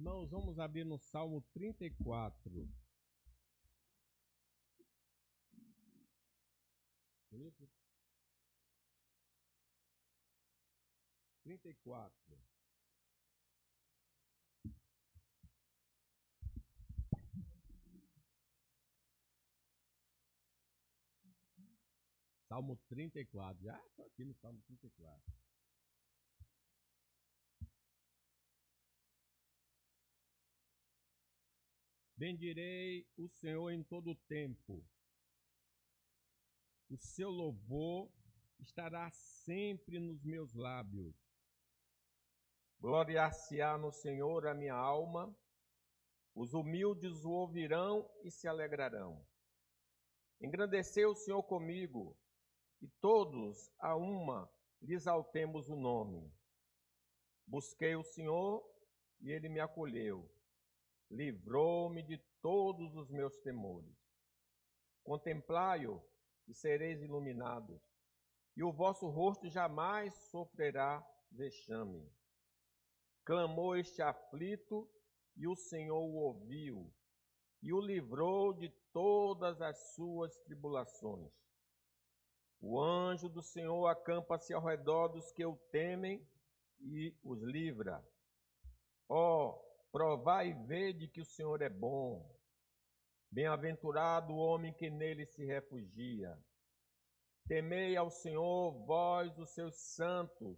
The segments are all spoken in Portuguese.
Irmãos, vamos abrir no Salmo 34. Isso? 34. Salmo 34. Já estou aqui no Salmo 34. Bendirei o Senhor em todo o tempo. O seu louvor estará sempre nos meus lábios. Gloriar-se-á no Senhor a minha alma. Os humildes o ouvirão e se alegrarão. Engrandeceu o Senhor comigo, e todos a uma lhe exaltemos o nome. Busquei o Senhor e ele me acolheu. Livrou-me de todos os meus temores. Contemplai-o e sereis iluminados, e o vosso rosto jamais sofrerá vexame. Clamou este aflito, e o Senhor o ouviu, e o livrou de todas as suas tribulações. O anjo do Senhor acampa-se ao redor dos que o temem e os livra. Ó, provai e vede que o Senhor é bom. Bem-aventurado o homem que nele se refugia. Temei ao Senhor, vós, os seus santos,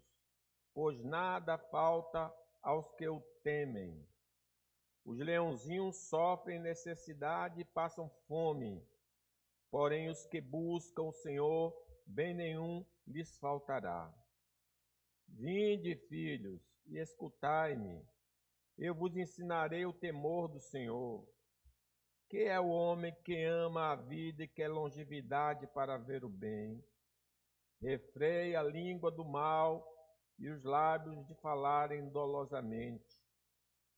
pois nada falta aos que o temem. Os leãozinhos sofrem necessidade e passam fome, porém os que buscam o Senhor, bem nenhum lhes faltará. Vinde, filhos, e escutai-me. Eu vos ensinarei o temor do Senhor. Que é o homem que ama a vida e quer longevidade para ver o bem. Refreia a língua do mal e os lábios de falarem dolosamente.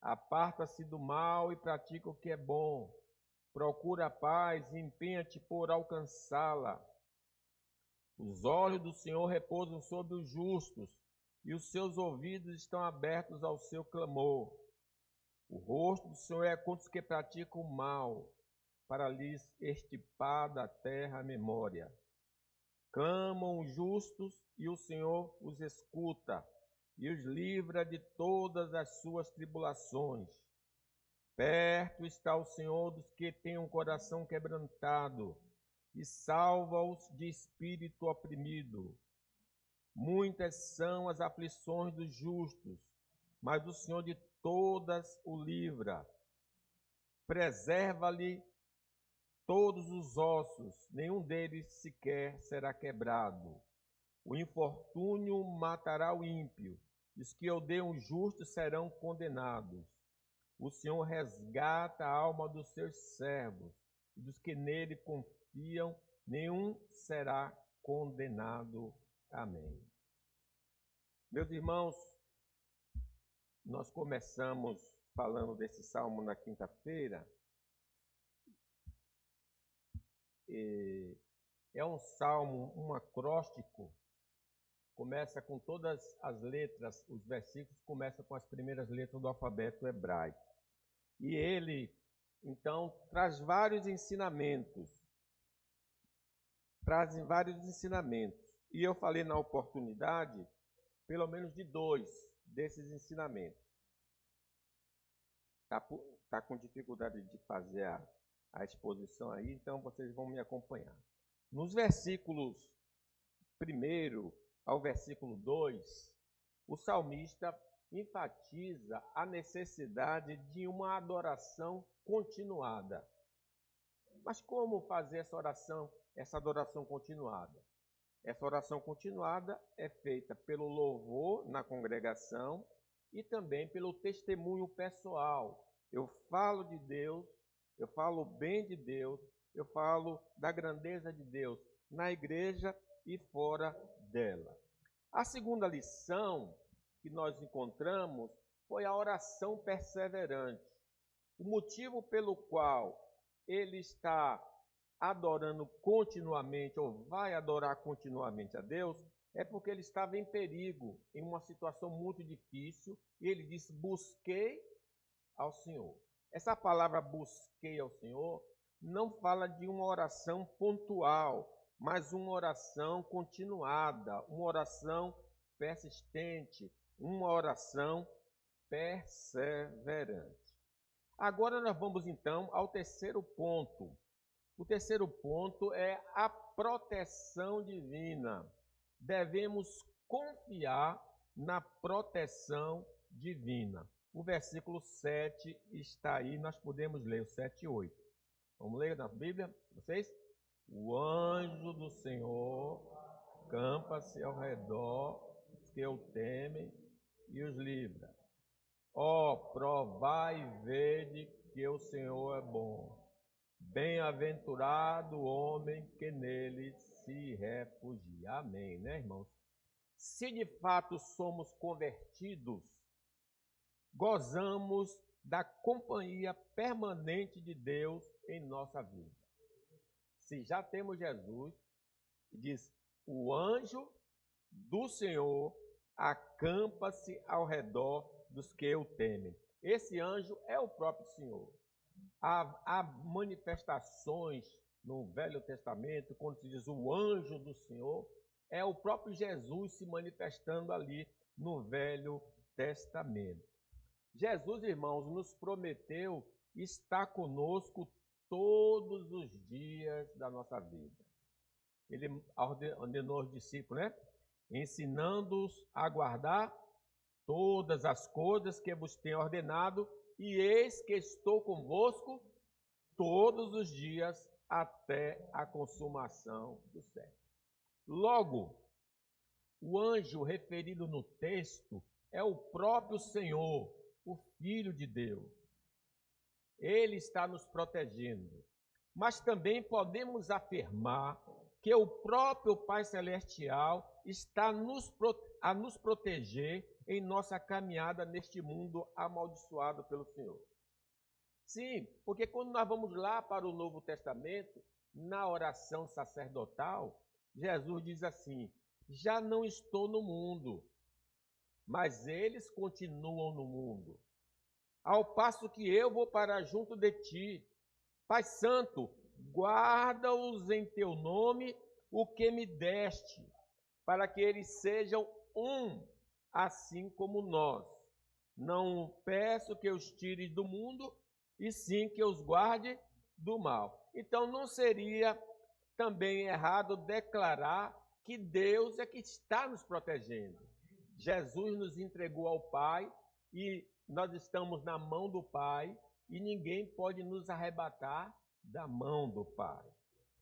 Aparta-se do mal e pratica o que é bom. Procura a paz e empenha-te por alcançá-la. Os olhos do Senhor repousam sobre os justos, e os seus ouvidos estão abertos ao seu clamor. O rosto do Senhor é contra os que praticam o mal, para lhes extirpar da terra a memória. Clamam os justos, e o Senhor os escuta, e os livra de todas as suas tribulações. Perto está o Senhor dos que têm um coração quebrantado, e salva-os de espírito oprimido. Muitas são as aflições dos justos, mas o Senhor de todas o livra. Preserva-lhe todos os ossos, nenhum deles sequer será quebrado. O infortúnio matará o ímpio, e os que odeiam o justo serão condenados. O Senhor resgata a alma dos seus servos, e dos que nele confiam, nenhum será condenado. Amém. Meus irmãos, nós começamos falando desse salmo na quinta-feira. É um salmo, um acróstico, começa com todas as letras, os versículos começam com as primeiras letras do alfabeto hebraico. E ele, então, traz vários ensinamentos. E eu falei na oportunidade, pelo menos de 2 desses ensinamentos. Tá com dificuldade de fazer a exposição aí, então vocês vão me acompanhar. Nos versículos 1 ao versículo 2, o salmista enfatiza a necessidade de uma adoração continuada. Mas como fazer essa adoração continuada? Essa oração continuada é feita pelo louvor na congregação e também pelo testemunho pessoal. Eu falo de Deus, eu falo bem de Deus, eu falo da grandeza de Deus na igreja e fora dela. A segunda lição que nós encontramos foi a oração perseverante. O motivo pelo qual ele está adorando continuamente, ou vai adorar continuamente a Deus, é porque ele estava em perigo, em uma situação muito difícil, e ele disse: busquei ao Senhor. Essa palavra busquei ao Senhor não fala de uma oração pontual, mas uma oração continuada, uma oração persistente, uma oração perseverante. Agora nós vamos então ao terceiro ponto. O terceiro ponto é a proteção divina. Devemos confiar na proteção divina. O versículo 7 está aí, nós podemos ler o 7 e 8. Vamos ler na Bíblia, vocês? O anjo do Senhor campa-se ao redor dos que o temem e os livra. Ó, provai e vede que o Senhor é bom. Bem-aventurado o homem que nele se refugia. Amém, né, irmãos? Se de fato somos convertidos, gozamos da companhia permanente de Deus em nossa vida. Se já temos Jesus, diz, o anjo do Senhor acampa-se ao redor dos que o temem. Esse anjo é o próprio Senhor. Há manifestações no Velho Testamento, quando se diz o anjo do Senhor, é o próprio Jesus se manifestando ali no Velho Testamento. Jesus, irmãos, nos prometeu estar conosco todos os dias da nossa vida. Ele ordenou aos discípulos, né? Ensinando-os a guardar todas as coisas que vos tenho ordenado, e eis que estou convosco todos os dias até a consumação do século. Logo, o anjo referido no texto é o próprio Senhor, o Filho de Deus. Ele está nos protegendo. Mas também podemos afirmar que o próprio Pai Celestial está a nos proteger em nossa caminhada neste mundo amaldiçoado pelo Senhor. Sim, porque quando nós vamos lá para o Novo Testamento, na oração sacerdotal, Jesus diz assim, já não estou no mundo, mas eles continuam no mundo. Ao passo que eu vou para junto de ti. Pai Santo, guarda-os em teu nome, o que me deste, para que eles sejam um, assim como nós. Não peço que os tire do mundo, e sim que os guarde do mal. Então não seria também errado declarar que Deus é que está nos protegendo. Jesus nos entregou ao Pai e nós estamos na mão do Pai e ninguém pode nos arrebatar da mão do Pai.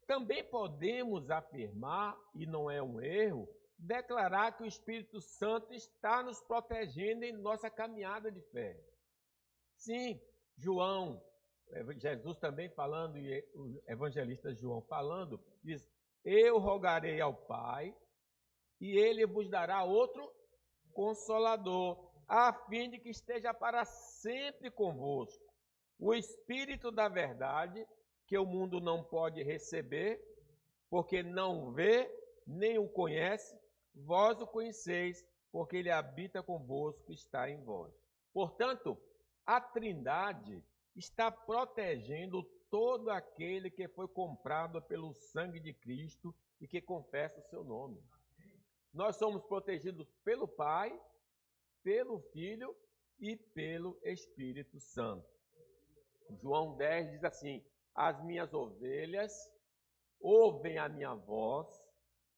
Também podemos afirmar, e não é um erro, declarar que o Espírito Santo está nos protegendo em nossa caminhada de fé. Sim, Jesus também falando, e o evangelista João falando, diz, eu rogarei ao Pai, e ele vos dará outro Consolador, a fim de que esteja para sempre convosco. O Espírito da verdade, que o mundo não pode receber, porque não vê, nem o conhece, vós o conheceis, porque ele habita convosco e está em vós. Portanto, a Trindade está protegendo todo aquele que foi comprado pelo sangue de Cristo e que confessa o seu nome. Nós somos protegidos pelo Pai, pelo Filho e pelo Espírito Santo. João 10 diz assim, as minhas ovelhas ouvem a minha voz,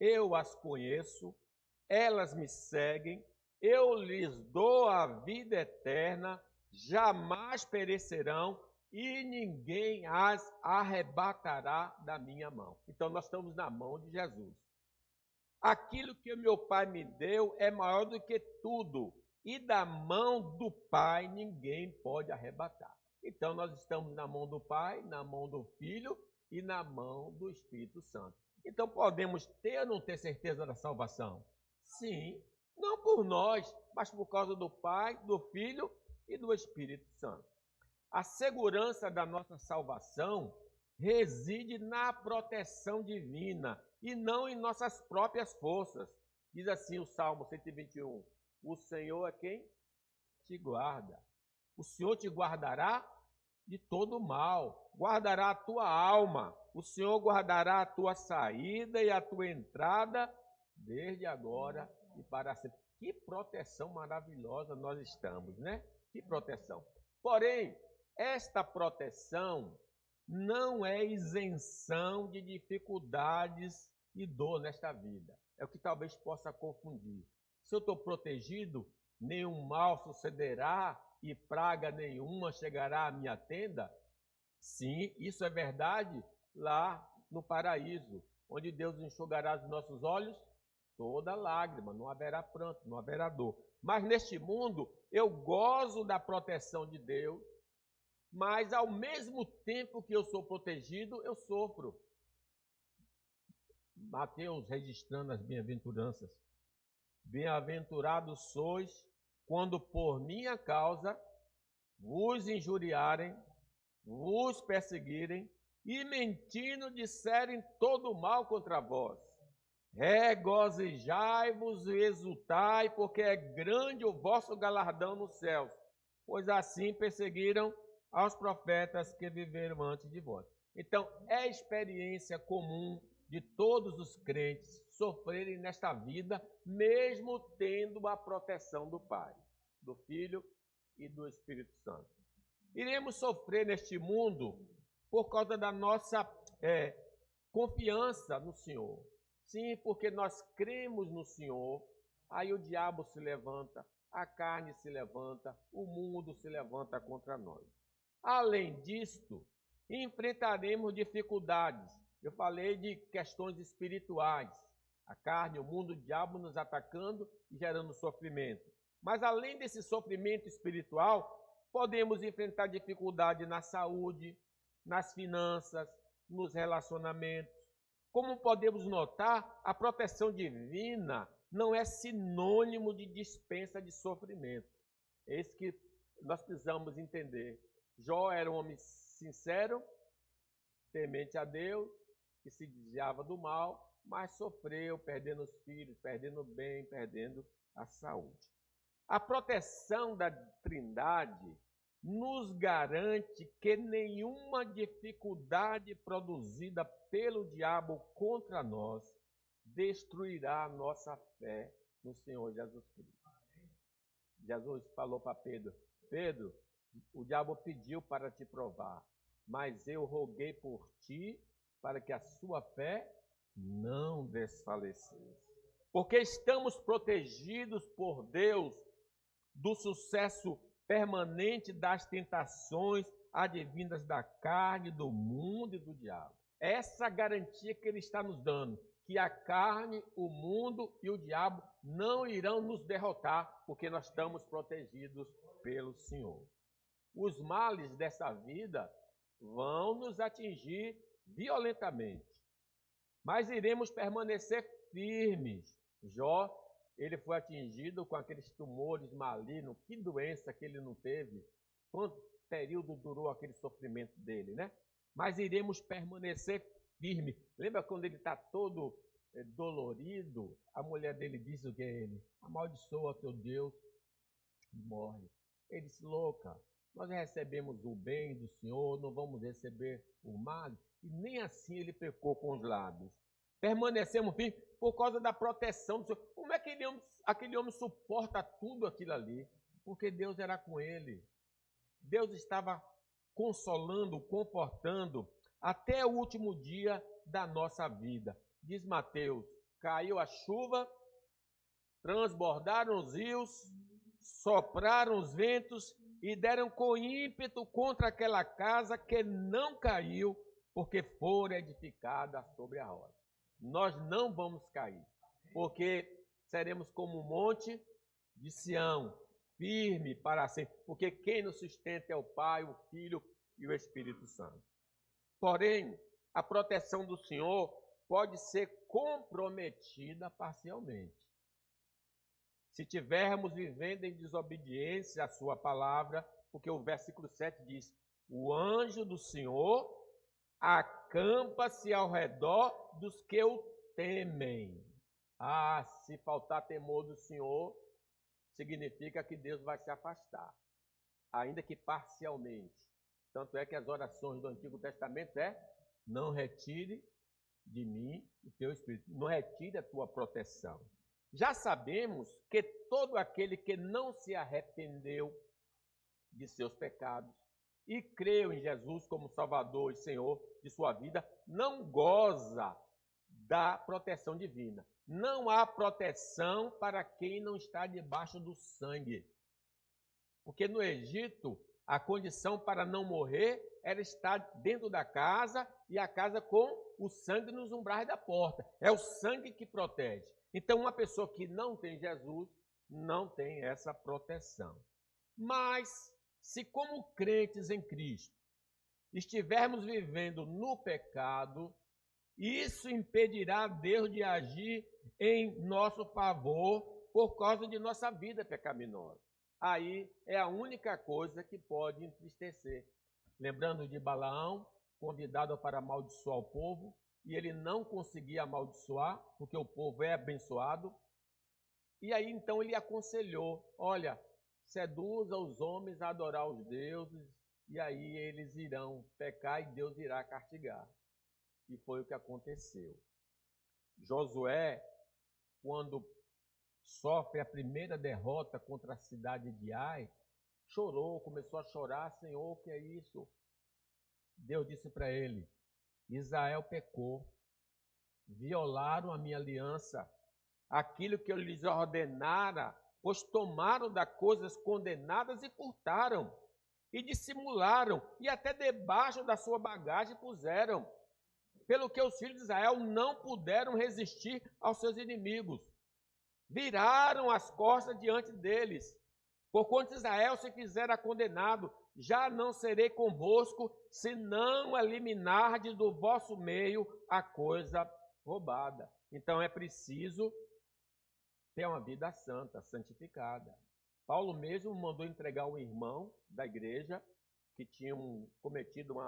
eu as conheço, elas me seguem, eu lhes dou a vida eterna, jamais perecerão e ninguém as arrebatará da minha mão. Então nós estamos na mão de Jesus. Aquilo que o meu Pai me deu é maior do que tudo, e da mão do Pai ninguém pode arrebatar. Então nós estamos na mão do Pai, na mão do Filho e na mão do Espírito Santo. Então podemos ter ou não ter certeza da salvação? Sim, não por nós, mas por causa do Pai, do Filho e do Espírito Santo. A segurança da nossa salvação reside na proteção divina e não em nossas próprias forças. Diz assim o Salmo 121, o Senhor é quem te guarda. O Senhor te guardará de todo mal, guardará a tua alma. O Senhor guardará a tua saída e a tua entrada, desde agora e para sempre. Que proteção maravilhosa nós estamos, né? Que proteção. Porém, esta proteção não é isenção de dificuldades e dor nesta vida. É o que talvez possa confundir. Se eu estou protegido, nenhum mal sucederá e praga nenhuma chegará à minha tenda? Sim, isso é verdade lá no paraíso, onde Deus enxugará dos nossos olhos toda lágrima, não haverá pranto, não haverá dor. Mas neste mundo eu gozo da proteção de Deus, mas ao mesmo tempo que eu sou protegido, eu sofro. Mateus registrando as bem-aventuranças. Bem-aventurados sois quando por minha causa vos injuriarem, vos perseguirem e mentindo disserem todo mal contra vós. Regozijai-vos e exultai, porque é grande o vosso galardão no céu, pois assim perseguiram aos profetas que viveram antes de vós. Então, é experiência comum de todos os crentes sofrerem nesta vida, mesmo tendo a proteção do Pai, do Filho e do Espírito Santo. Iremos sofrer neste mundo por causa da nossa confiança no Senhor. Sim, porque nós cremos no Senhor, aí o diabo se levanta, a carne se levanta, o mundo se levanta contra nós. Além disto, enfrentaremos dificuldades. Eu falei de questões espirituais, a carne, o mundo, o diabo nos atacando e gerando sofrimento. Mas além desse sofrimento espiritual, podemos enfrentar dificuldade na saúde, nas finanças, nos relacionamentos. Como podemos notar, a proteção divina não é sinônimo de dispensa de sofrimento. É isso que nós precisamos entender. Jó era um homem sincero, temente a Deus, que se desviava do mal, mas sofreu, perdendo os filhos, perdendo o bem, perdendo a saúde. A proteção da Trindade nos garante que nenhuma dificuldade produzida pelo diabo contra nós destruirá a nossa fé no Senhor Jesus Cristo. Jesus falou para Pedro: Pedro, o diabo pediu para te provar, mas eu roguei por ti para que a sua fé não desfalecesse. Porque estamos protegidos por Deus do sucesso permanente das tentações advindas da carne, do mundo e do diabo. Essa garantia que ele está nos dando, que a carne, o mundo e o diabo não irão nos derrotar, porque nós estamos protegidos pelo Senhor. Os males dessa vida vão nos atingir violentamente, mas iremos permanecer firmes. Jó, ele foi atingido com aqueles tumores malignos. Que doença que ele não teve? Quanto período durou aquele sofrimento dele, né? Mas iremos permanecer firme. Lembra quando ele está todo dolorido? A mulher dele diz o que é ele? Amaldiçoa teu Deus e morre. Ele disse: louca, nós recebemos o bem do Senhor, não vamos receber o mal. E nem assim ele pecou com os lábios. Permanecemos firmes por causa da proteção do Senhor. Como é que aquele homem suporta tudo aquilo ali? Porque Deus era com ele. Deus estava consolando, confortando até o último dia da nossa vida. Diz Mateus: caiu a chuva, transbordaram os rios, sopraram os ventos e deram com ímpeto contra aquela casa, que não caiu, porque fora edificada sobre a rocha. Nós não vamos cair, porque seremos como um monte de Sião, firme para sempre, porque quem nos sustenta é o Pai, o Filho e o Espírito Santo. Porém, a proteção do Senhor pode ser comprometida parcialmente. Se tivermos vivendo em desobediência à sua palavra, porque o versículo 7 diz: o anjo do Senhor acampa-se ao redor dos que o temem. Ah, se faltar temor do Senhor, significa que Deus vai se afastar. ainda que parcialmente. Tanto é que as orações do Antigo Testamento não retire de mim o teu espírito, não retire a tua proteção. Já sabemos que todo aquele que não se arrependeu de seus pecados e creu em Jesus como Salvador e Senhor de sua vida, não goza da proteção divina. Não há proteção para quem não está debaixo do sangue. Porque no Egito, a condição para não morrer era estar dentro da casa e a casa com o sangue nos umbrais da porta. É o sangue que protege. Então, uma pessoa que não tem Jesus não tem essa proteção. Mas, se como crentes em Cristo estivermos vivendo no pecado, isso impedirá Deus de agir em nosso favor por causa de nossa vida pecaminosa. Aí é a única coisa que pode entristecer. Lembrando de Balaão, convidado para amaldiçoar o povo, e ele não conseguia amaldiçoar, porque o povo é abençoado. E aí então ele aconselhou, olha, seduza os homens a adorar os deuses, e aí eles irão pecar e Deus irá castigar. E foi o que aconteceu. Josué, quando sofre a primeira derrota contra a cidade de Ai, chorou, começou a chorar, Senhor, o que é isso? Deus disse para ele, Israel pecou, violaram a minha aliança, aquilo que eu lhes ordenara, pois tomaram das coisas condenadas e furtaram, e dissimularam, e até debaixo da sua bagagem puseram, pelo que os filhos de Israel não puderam resistir aos seus inimigos. Viraram as costas diante deles. Porquanto Israel se fizera condenado, já não serei convosco, se não eliminardes do vosso meio a coisa roubada. Então é preciso ter uma vida santa, santificada. Paulo mesmo mandou entregar um irmão da igreja que tinha cometido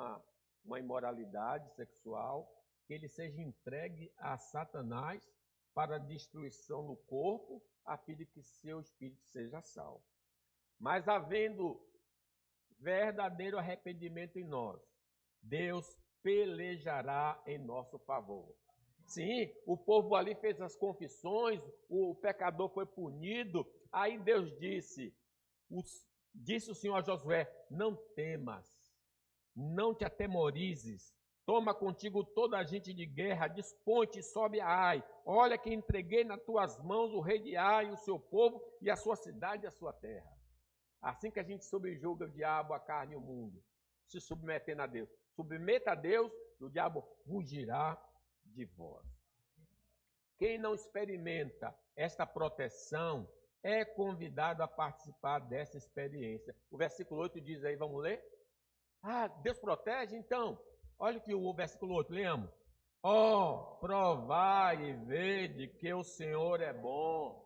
uma imoralidade sexual, que ele seja entregue a Satanás para a destruição do corpo, a fim de que seu espírito seja salvo. Mas havendo verdadeiro arrependimento em nós, Deus pelejará em nosso favor. Sim, o povo ali fez as confissões, o pecador foi punido, aí Deus disse o Senhor a Josué, não temas, não te atemorizes, toma contigo toda a gente de guerra, dispõe-te e sobe a Ai. Olha que entreguei nas tuas mãos o rei de Ai, o seu povo, e a sua cidade e a sua terra. Assim que a gente subjuga o diabo, a carne e o mundo, se submetendo a Deus. Submeta a Deus e o diabo fugirá de vós. Quem não experimenta esta proteção é convidado a participar dessa experiência. O versículo 8 diz aí, vamos ler? Ah, Deus protege? Então, olha que o versículo 8, leamos. Ó, provai e vede que o Senhor é bom.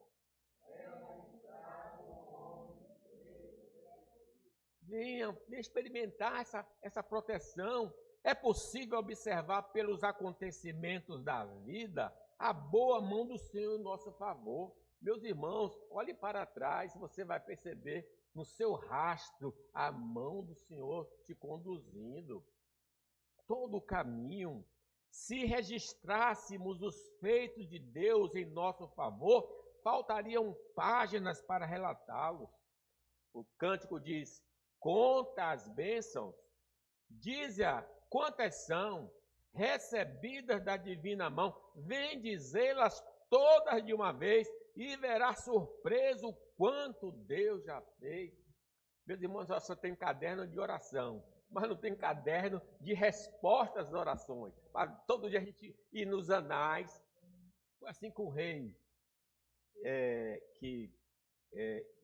Venha experimentar essa proteção. É possível observar pelos acontecimentos da vida a boa mão do Senhor em nosso favor. Meus irmãos, olhe para trás, você vai perceber no seu rastro a mão do Senhor te conduzindo. Todo o caminho. Se registrássemos os feitos de Deus em nosso favor, faltariam páginas para relatá-los. O cântico diz, conta as bênçãos, dize-a quantas são, recebidas da divina mão, vem dizê-las todas de uma vez e verá surpreso o quanto Deus já fez. Meus irmãos, eu só tenho caderno de oração, mas não tem caderno de respostas às orações. Todo dia a gente ir nos anais, assim com o rei,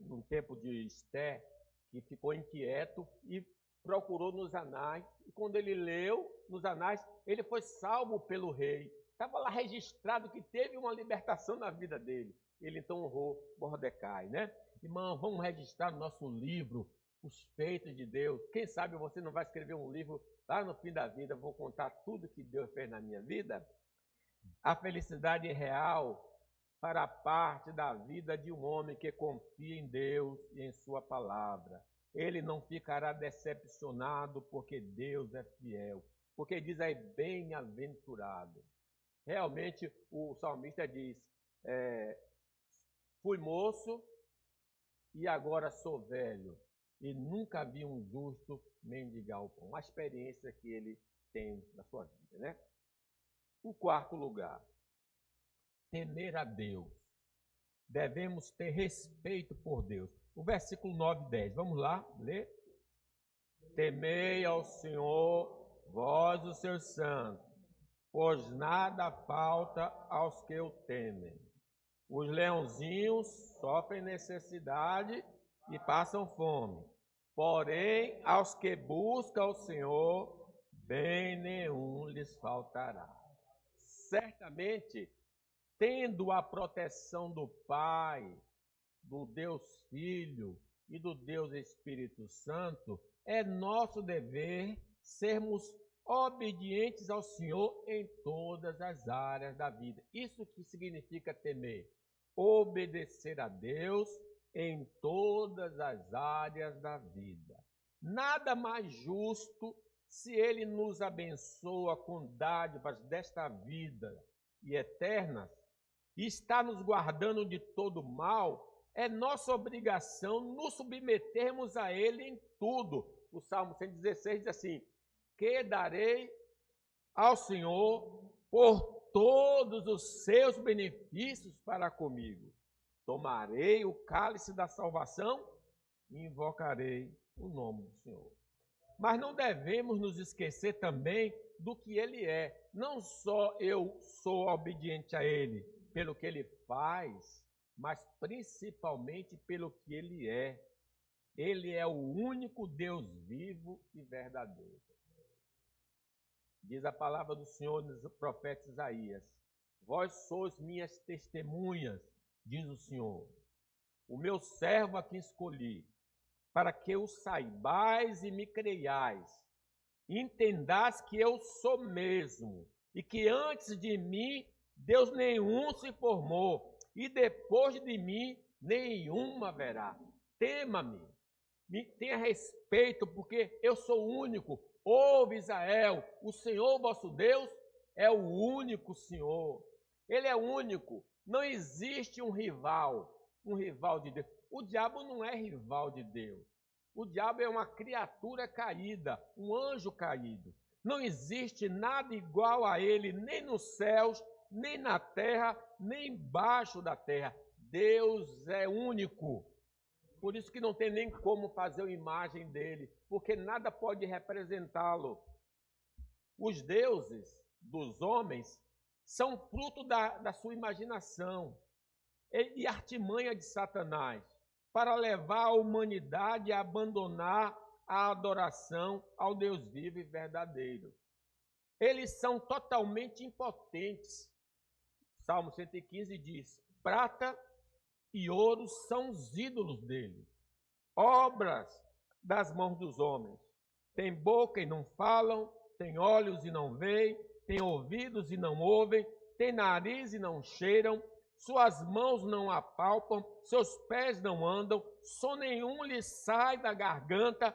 no tempo de Esté, que ficou inquieto e procurou nos anais. E quando ele leu nos anais, ele foi salvo pelo rei. Estava lá registrado que teve uma libertação na vida dele. Ele então honrou Mordecai, né? Irmão, vamos registrar no nosso livro os feitos de Deus. Quem sabe você não vai escrever um livro lá no fim da vida, vou contar tudo que Deus fez na minha vida. A felicidade real fará parte da vida de um homem que confia em Deus e em sua palavra. ele não ficará decepcionado, porque Deus é fiel. Porque diz aí, bem-aventurado. Realmente, o salmista diz, fui moço e agora sou velho, e nunca vi um justo mendigar o pão. Uma experiência que ele tem na sua vida, né? Em quarto lugar, temer a Deus. Devemos ter respeito por Deus. O versículo 9 e 10, vamos lá ler? Temei ao Senhor, vós os seus santos, pois nada falta aos que o temem. Os leãozinhos sofrem necessidade e passam fome, porém aos que buscam o Senhor, bem nenhum lhes faltará. Certamente, tendo a proteção do Pai, do Deus Filho e do Deus Espírito Santo, é nosso dever sermos obedientes ao Senhor em todas as áreas da vida. Isso que significa temer? Obedecer a Deus em todas as áreas da vida. Nada mais justo se Ele nos abençoa com dádivas desta vida e eternas, e está nos guardando de todo mal, é nossa obrigação nos submetermos a Ele em tudo. O Salmo 116 diz assim, que darei ao Senhor por todos os seus benefícios para comigo. Tomarei o cálice da salvação e invocarei o nome do Senhor. Mas não devemos nos esquecer também do que Ele é. Não só eu sou obediente a Ele pelo que Ele faz, mas principalmente pelo que Ele é. Ele é o único Deus vivo e verdadeiro. Diz a palavra do Senhor no profeta Isaías, vós sois minhas testemunhas, diz o Senhor, o meu servo a quem escolhi, para que o saibais e me creiais, e entendais que eu sou mesmo, e que antes de mim Deus nenhum se formou, e depois de mim nenhuma haverá. Tema-me, me tenha respeito, porque eu sou único. Ouve, Israel, o Senhor vosso Deus é o único Senhor. Ele é único. Não existe um rival de Deus. O diabo não é rival de Deus. O diabo é uma criatura caída, um anjo caído. Não existe nada igual a ele, nem nos céus, nem na terra, nem embaixo da terra. Deus é único. Por isso que não tem nem como fazer uma imagem dele, porque nada pode representá-lo. Os deuses dos homens são fruto da sua imaginação e artimanha de Satanás, para levar a humanidade a abandonar a adoração ao Deus vivo e verdadeiro. Eles são totalmente impotentes. Salmo 115 diz, prata e ouro são os ídolos deles, obras das mãos dos homens. Tem boca e não falam, tem olhos e não veem, tem ouvidos e não ouvem, tem nariz e não cheiram, suas mãos não apalpam, seus pés não andam, som nenhum lhes sai da garganta,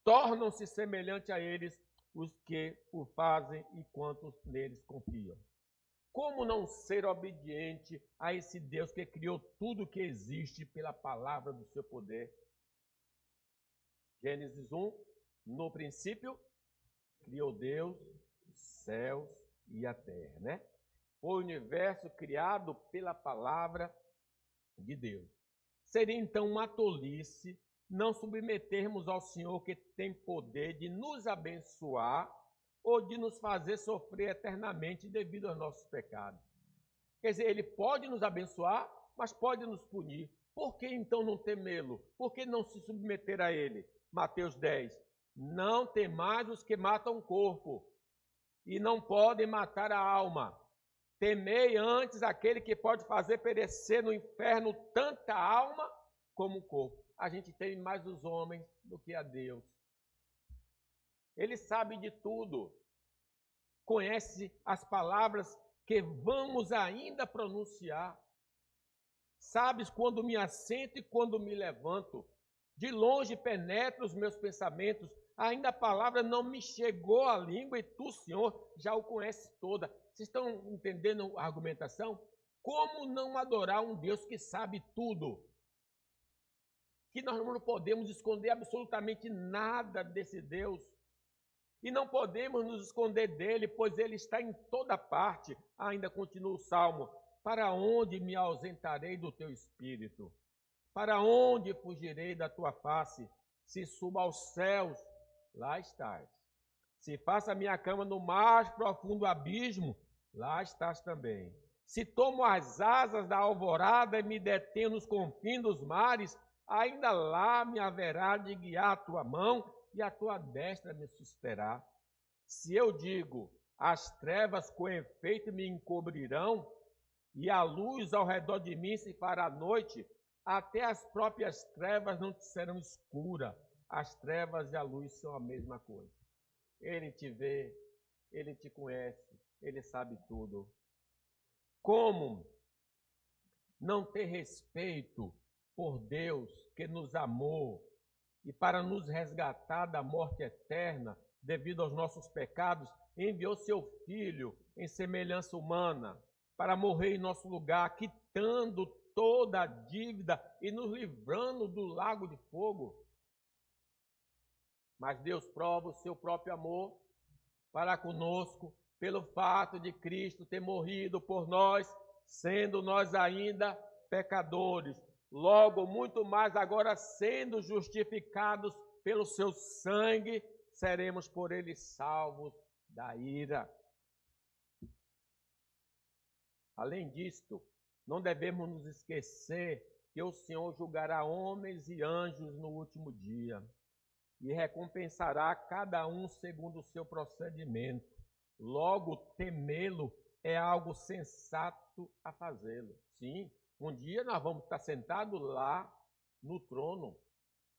tornam-se semelhantes a eles os que o fazem e quantos neles confiam. Como não ser obediente a esse Deus que criou tudo que existe pela palavra do seu poder? Gênesis 1, no princípio, criou Deus os céus e a terra, né? Foi o universo criado pela palavra de Deus. Seria então uma tolice não submetermos ao Senhor que tem poder de nos abençoar ou de nos fazer sofrer eternamente devido aos nossos pecados. Quer dizer, Ele pode nos abençoar, mas pode nos punir. Por que então não temê-lo? Por que não se submeter a Ele? Mateus 10. Não temais os que matam o corpo e não podem matar a alma. Temei antes aquele que pode fazer perecer no inferno tanta alma como o corpo. A gente teme mais os homens do que a Deus. Ele sabe de tudo. Conhece as palavras que vamos ainda pronunciar. Sabes quando me assento e quando me levanto. De longe penetra os meus pensamentos, ainda a palavra não me chegou à língua e tu, Senhor, já o conhece toda. Vocês estão entendendo a argumentação? Como não adorar um Deus que sabe tudo? Que nós não podemos esconder absolutamente nada desse Deus. E não podemos nos esconder dele, pois ele está em toda parte. Ainda continua o Salmo. Para onde me ausentarei do teu espírito? Para onde fugirei da tua face? Se suba aos céus, lá estás. Se faça a minha cama no mais profundo abismo, lá estás também. Se tomo as asas da alvorada e me detenho nos confins dos mares, ainda lá me haverá de guiar a tua mão e a tua destra me susterá. Se eu digo, as trevas com efeito me encobrirão, e a luz ao redor de mim se fará noite, até as próprias trevas não te serão escuras. As trevas e a luz são a mesma coisa. Ele te vê, ele te conhece, ele sabe tudo. Como não ter respeito por Deus que nos amou e para nos resgatar da morte eterna devido aos nossos pecados, enviou seu Filho em semelhança humana para morrer em nosso lugar, quitando toda a dívida e nos livrando do lago de fogo. Mas Deus prova o seu próprio amor para conosco pelo fato de Cristo ter morrido por nós, sendo nós ainda pecadores. Logo, muito mais agora, sendo justificados pelo seu sangue, seremos por ele salvos da ira. Além disto, não devemos nos esquecer que o Senhor julgará homens e anjos no último dia e recompensará cada um segundo o seu procedimento. Logo, temê-lo é algo sensato a fazê-lo. Sim, um dia nós vamos estar sentados lá no trono,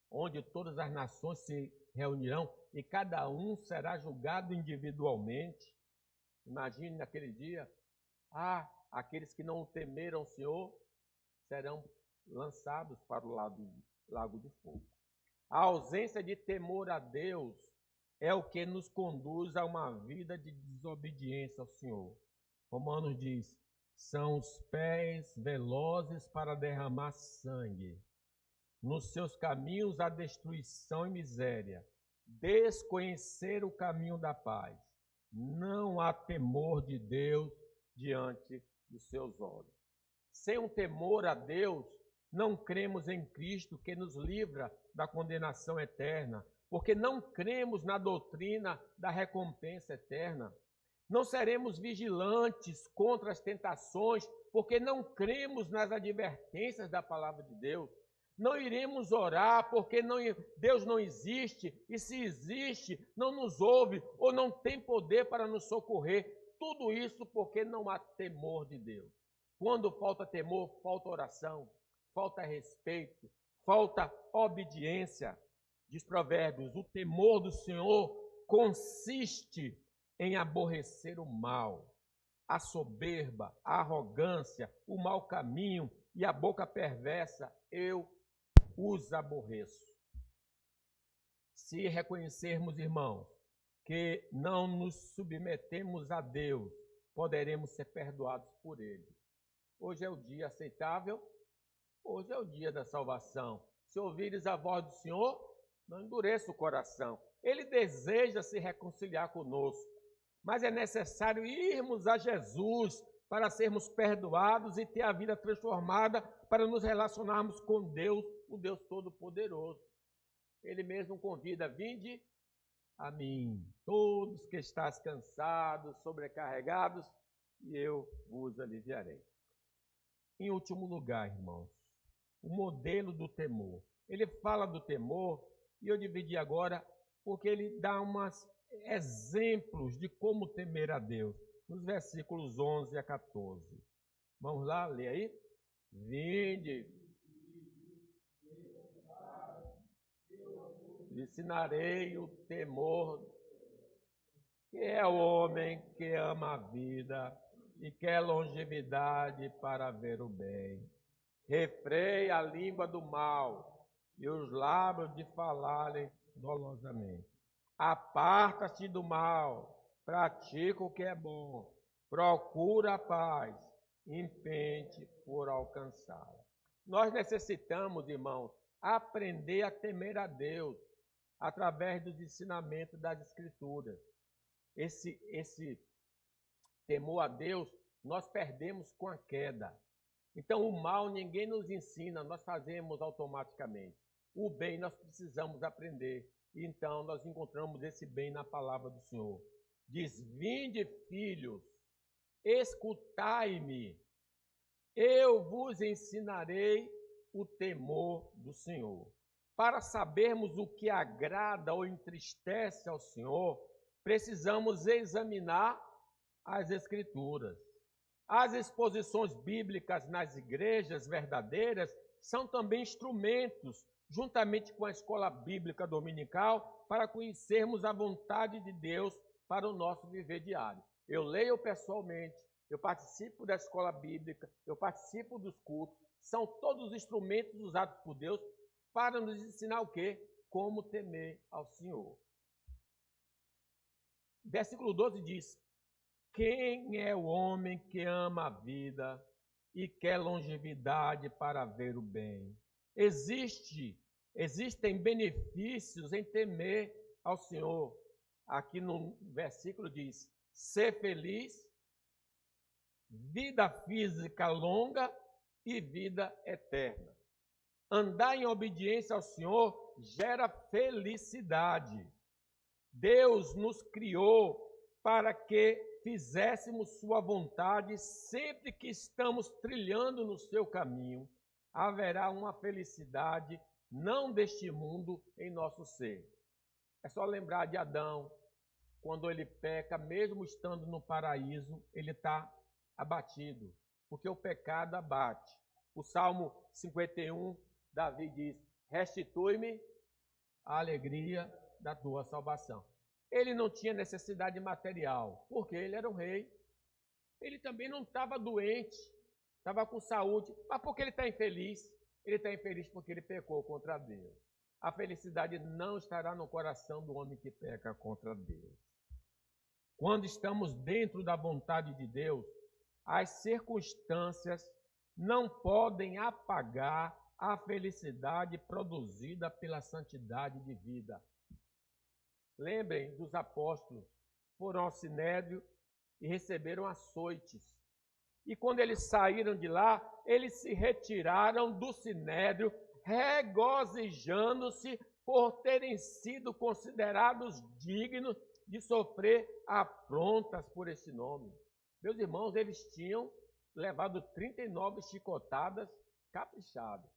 onde todas as nações se reunirão e cada um será julgado individualmente. Imagine naquele dia, aqueles que não temeram o Senhor serão lançados para o lago de fogo. A ausência de temor a Deus é o que nos conduz a uma vida de desobediência ao Senhor. Romanos diz, são os pés velozes para derramar sangue. Nos seus caminhos há destruição e miséria. Desconhecer o caminho da paz. Não há temor de Deus diante dos seus olhos. Sem um temor a Deus, não cremos em Cristo que nos livra da condenação eterna, porque não cremos na doutrina da recompensa eterna. Não seremos vigilantes contra as tentações, porque não cremos nas advertências da palavra de Deus. Não iremos orar, porque Deus não existe, e se existe, não nos ouve ou não tem poder para nos socorrer. Tudo isso porque não há temor de Deus. Quando falta temor, falta oração, falta respeito, falta obediência. Diz Provérbios, o temor do Senhor consiste em aborrecer o mal, a soberba, a arrogância, o mau caminho e a boca perversa, eu os aborreço. Se reconhecermos, irmãos, que não nos submetemos a Deus, poderemos ser perdoados por Ele. Hoje é o dia aceitável, hoje é o dia da salvação. Se ouvires a voz do Senhor, não endureça o coração. Ele deseja se reconciliar conosco, mas é necessário irmos a Jesus para sermos perdoados e ter a vida transformada para nos relacionarmos com Deus, o Deus Todo-Poderoso. Ele mesmo convida, vinde a mim, todos que estáis cansados, sobrecarregados, e eu vos aliviarei. Em último lugar, irmãos, o modelo do temor. Ele fala do temor, e eu dividi agora, porque ele dá uns exemplos de como temer a Deus, nos versículos 11 a 14. Vamos lá, lê aí. Vinde, lhe ensinarei o temor, que é o homem que ama a vida e quer longevidade para ver o bem. Refreia a língua do mal e os lábios de falarem dolosamente. Aparta-te do mal, pratica o que é bom, procura a paz, empenhe-te por alcançá-la. Nós necessitamos, irmãos, aprender a temer a Deus através dos ensinamentos das Escrituras. Esse temor a Deus, nós perdemos com a queda. Então, o mal ninguém nos ensina, nós fazemos automaticamente. O bem nós precisamos aprender. Então, nós encontramos esse bem na palavra do Senhor. Diz: vinde, filhos, escutai-me, eu vos ensinarei o temor do Senhor. Para sabermos o que agrada ou entristece ao Senhor, precisamos examinar as Escrituras. As exposições bíblicas nas igrejas verdadeiras são também instrumentos, juntamente com a escola bíblica dominical, para conhecermos a vontade de Deus para o nosso viver diário. Eu leio pessoalmente, eu participo da escola bíblica, eu participo dos cultos, são todos instrumentos usados por Deus para nos ensinar o quê? Como temer ao Senhor. Versículo 12 diz: quem é o homem que ama a vida e quer longevidade para ver o bem? Existem benefícios em temer ao Senhor. Aqui no versículo diz: ser feliz, vida física longa e vida eterna. Andar em obediência ao Senhor gera felicidade. Deus nos criou para que fizéssemos sua vontade. Sempre que estamos trilhando no seu caminho, haverá uma felicidade não deste mundo em nosso ser. É só lembrar de Adão, quando ele peca, mesmo estando no paraíso, ele está abatido, porque o pecado abate. O Salmo 51, Davi diz: restitui-me a alegria da tua salvação. Ele não tinha necessidade material, porque ele era um rei. Ele também não estava doente, estava com saúde. Mas por que ele está infeliz? Ele está infeliz porque ele pecou contra Deus. A felicidade não estará no coração do homem que peca contra Deus. Quando estamos dentro da vontade de Deus, as circunstâncias não podem apagar a felicidade produzida pela santidade de vida. Lembrem dos apóstolos, foram ao Sinédrio e receberam açoites. E quando eles saíram de lá, eles se retiraram do Sinédrio, regozijando-se por terem sido considerados dignos de sofrer afrontas por esse nome. Meus irmãos, eles tinham levado 39 chicotadas caprichadas.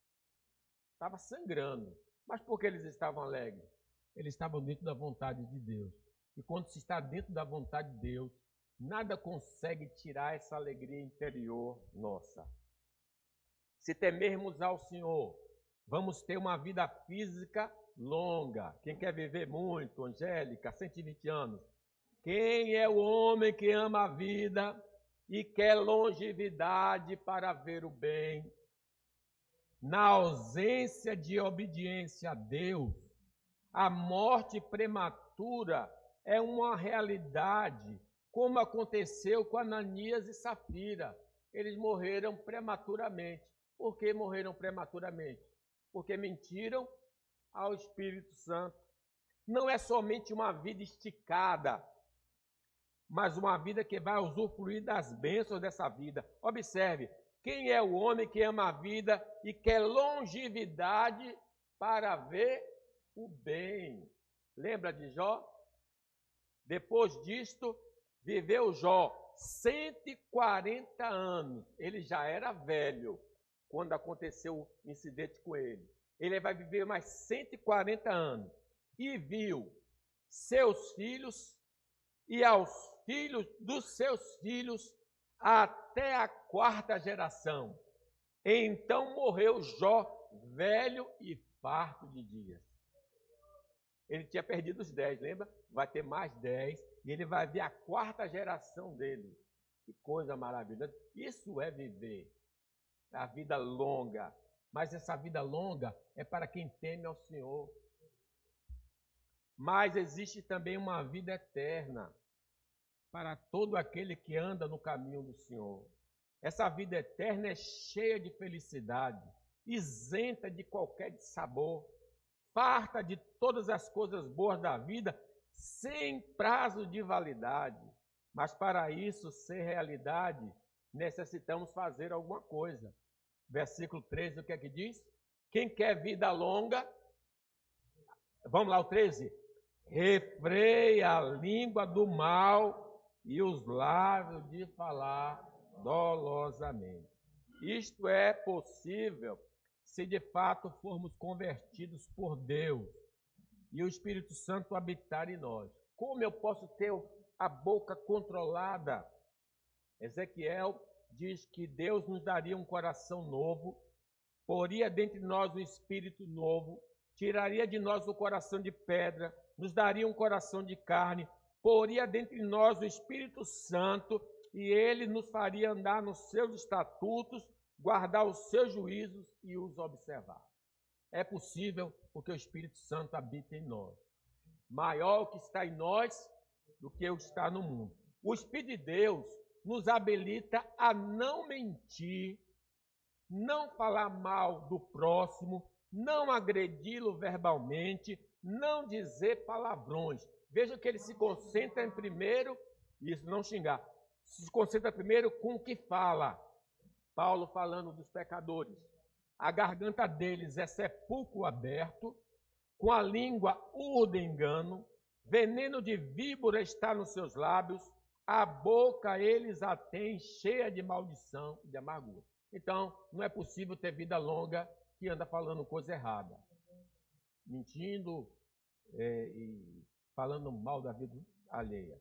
Estava sangrando. Mas por que eles estavam alegres? Eles estavam dentro da vontade de Deus. E quando se está dentro da vontade de Deus, nada consegue tirar essa alegria interior nossa. Se temermos ao Senhor, vamos ter uma vida física longa. Quem quer viver muito, Angélica, 120 anos. Quem é o homem que ama a vida e quer longevidade para ver o bem? Na ausência de obediência a Deus, a morte prematura é uma realidade, como aconteceu com Ananias e Safira. Eles morreram prematuramente. Por que morreram prematuramente? Porque mentiram ao Espírito Santo. Não é somente uma vida esticada, mas uma vida que vai usufruir das bênçãos dessa vida. Observe, quem é o homem que ama a vida e quer longevidade para ver o bem? Lembra de Jó? Depois disto, viveu Jó 140 anos. Ele já era velho quando aconteceu o incidente com ele. Ele vai viver mais 140 anos. E viu seus filhos e aos filhos dos seus filhos até a 4ª geração. Então morreu Jó, velho e farto de dias. Ele tinha perdido os 10, lembra? Vai ter mais 10 e ele vai ver a 4ª geração dele. Que coisa maravilhosa. Isso é viver a vida longa. Mas essa vida longa é para quem teme ao Senhor. Mas existe também uma vida eterna para todo aquele que anda no caminho do Senhor. Essa vida eterna é cheia de felicidade, isenta de qualquer dissabor, farta de todas as coisas boas da vida, sem prazo de validade. Mas para isso ser realidade, necessitamos fazer alguma coisa. Versículo 13, o que é que diz? Quem quer vida longa, vamos lá, o 13. Refreia a língua do mal e os lábios de falar dolosamente. Isto é possível se de fato formos convertidos por Deus e o Espírito Santo habitar em nós. Como eu posso ter a boca controlada? Ezequiel diz que Deus nos daria um coração novo, poria dentre nós um espírito novo, tiraria de nós o coração de pedra, nos daria um coração de carne, poria dentre nós o Espírito Santo e ele nos faria andar nos seus estatutos, guardar os seus juízos e os observar. É possível porque o Espírito Santo habita em nós. Maior o que está em nós do que o que está no mundo. O Espírito de Deus nos habilita a não mentir, não falar mal do próximo, não agredi-lo verbalmente, não dizer palavrões. Veja que ele se concentra em primeiro, isso, não xingar, se concentra primeiro com o que fala. Paulo falando dos pecadores. A garganta deles é sepulcro aberto, com a língua urda engano, veneno de víbora está nos seus lábios, a boca eles a têm cheia de maldição e de amargura. Então, não é possível ter vida longa que anda falando coisa errada, mentindo e falando mal da vida alheia.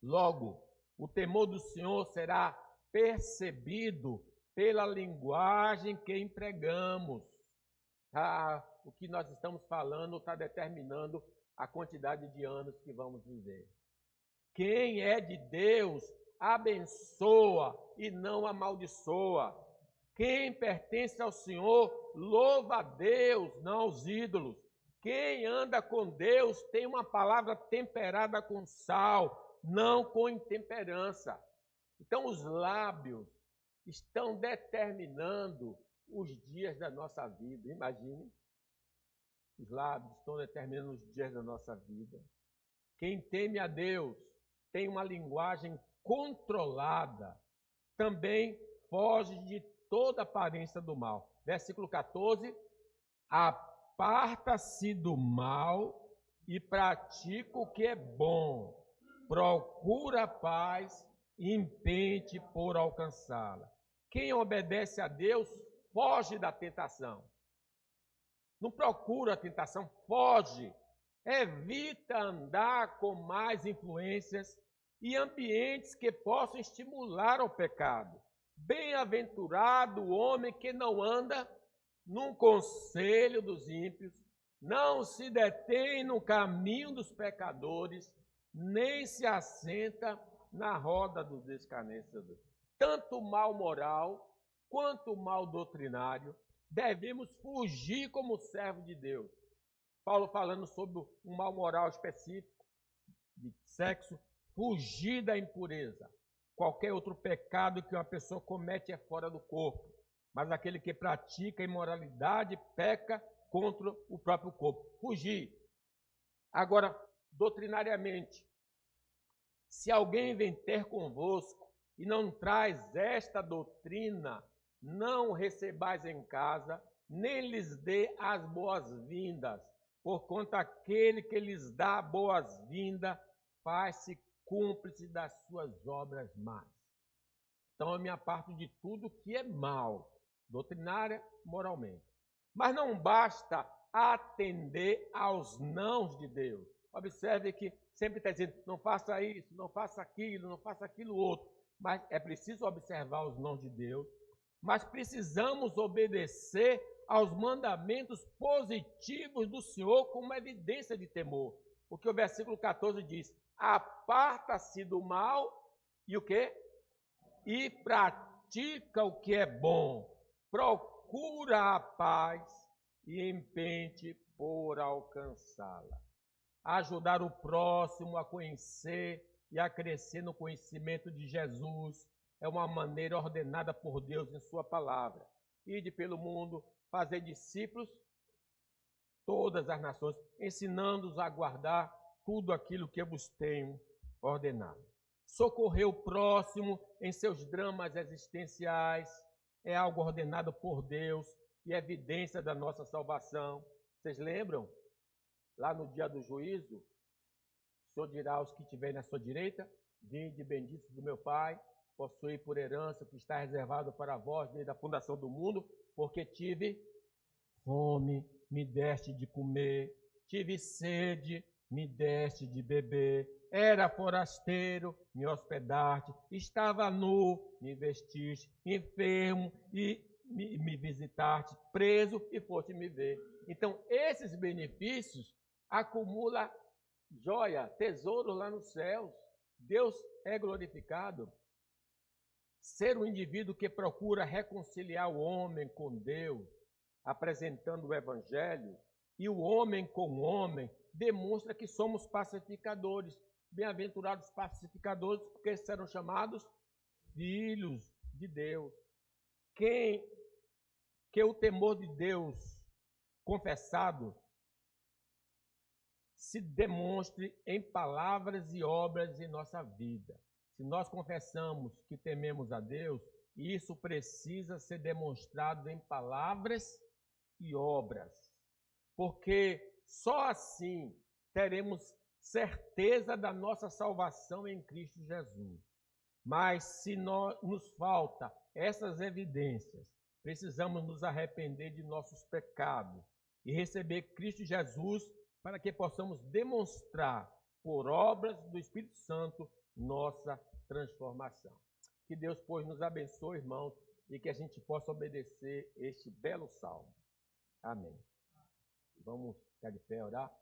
Logo, o temor do Senhor será percebido pela linguagem que empregamos. O que nós estamos falando está determinando a quantidade de anos que vamos viver. Quem é de Deus, abençoa e não amaldiçoa. Quem pertence ao Senhor, louva a Deus, não aos ídolos. Quem anda com Deus tem uma palavra temperada com sal, não com intemperança. Então, os lábios estão determinando os dias da nossa vida. Imagine, os lábios estão determinando os dias da nossa vida. Quem teme a Deus tem uma linguagem controlada, também foge de toda aparência do mal. Versículo 14, aparta-se do mal e pratica o que é bom, procura a paz e empenhe-te por alcançá-la. Quem obedece a Deus foge da tentação. Não procura a tentação, foge. Evita andar com mais influências e ambientes que possam estimular ao pecado. Bem-aventurado o homem que não anda num conselho dos ímpios, não se detém no caminho dos pecadores, nem se assenta na roda dos escarnecedores. Tanto o mal moral quanto o mal doutrinário devemos fugir como servo de Deus. Paulo falando sobre um mal moral específico de sexo, fugir da impureza. Qualquer outro pecado que uma pessoa comete é fora do corpo, mas aquele que pratica imoralidade peca contra o próprio corpo. Fugir. Agora, doutrinariamente, se alguém vem ter convosco e não traz esta doutrina, não recebais em casa, nem lhes dê as boas-vindas, porquanto aquele que lhes dá boas-vindas faz-se cúmplice das suas obras más. Então eu me aparto de tudo que é mal, doutrinária, moralmente. Mas não basta atender aos nãos de Deus. Observe que sempre está dizendo, não faça isso, não faça aquilo outro. Mas é preciso observar os nãos de Deus, mas precisamos obedecer aos mandamentos positivos do Senhor como evidência de temor. Porque o versículo 14 diz, aparta-se do mal e o quê? E pratica o que é bom. Procura procura a paz e empenhe por alcançá-la. Ajudar o próximo a conhecer e a crescer no conhecimento de Jesus é uma maneira ordenada por Deus em sua palavra. Ide pelo mundo, fazer discípulos, todas as nações, ensinando-os a guardar tudo aquilo que eu vos tenho ordenado. Socorrer o próximo em seus dramas existenciais é algo ordenado por Deus e evidência da nossa salvação. Vocês lembram? Lá no dia do juízo, o Senhor dirá aos que estiverem na sua direita: vinde benditos do meu Pai, possuí por herança o que está reservado para vós desde a fundação do mundo, porque tive fome, me deste de comer, tive sede, me deste de beber, era forasteiro, me hospedaste, estava nu, me vestiste, enfermo e me visitaste, preso e foste me ver. Então, esses benefícios acumula joia, tesouro lá nos céus. Deus é glorificado. Ser um indivíduo que procura reconciliar o homem com Deus, apresentando o Evangelho, e o homem com o homem, demonstra que somos pacificadores. Bem-aventurados pacificadores, porque serão chamados filhos de Deus. Que o temor de Deus confessado se demonstre em palavras e obras em nossa vida. Se nós confessamos que tememos a Deus, isso precisa ser demonstrado em palavras e obras, porque só assim teremos certeza da nossa salvação em Cristo Jesus. Mas se nos falta essas evidências, precisamos nos arrepender de nossos pecados e receber Cristo Jesus para que possamos demonstrar por obras do Espírito Santo nossa transformação. Que Deus, pois, nos abençoe, irmãos, e que a gente possa obedecer este belo salmo. Amém. Vamos ficar de pé, orar.